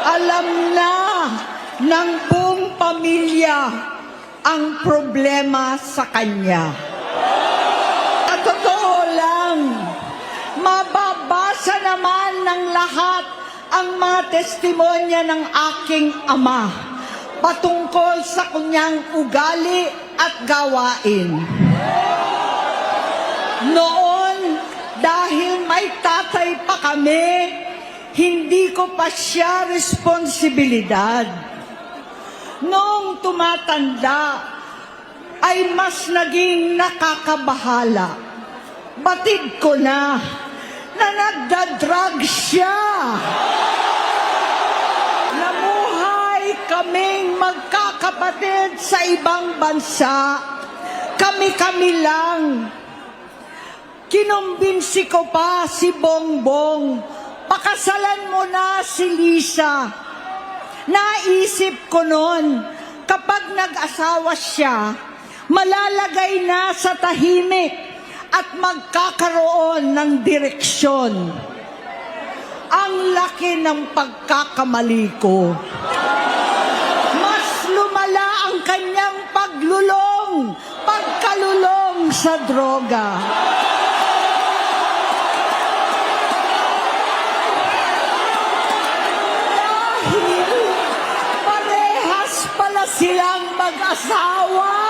Alam na ng buong pamilya ang problema sa kanya. At totoo lang, mababasa naman ng lahat ang mga testimonya ng aking ama patungkol sa kanyang ugali at gawain. Noon, dahil may tatay pa kami, hindi ko pa siya responsibilidad. Noong tumatanda, ay mas naging nakakabahala. Batid ko na nagda-drug siya. Namuhay kaming magkakapatid sa ibang bansa. Kami-kami lang. Kinumbinsi ko pa si Bongbong, pakasalan mo na si Lisa. Naisip ko noon, kapag nag-asawa siya, malalagay na sa tahimik at magkakaroon ng direksyon. Ang laki ng pagkakamali ko. Mas lumala ang kanyang pagkalulong sa droga. Dahil parehas pala silang mag-asawa.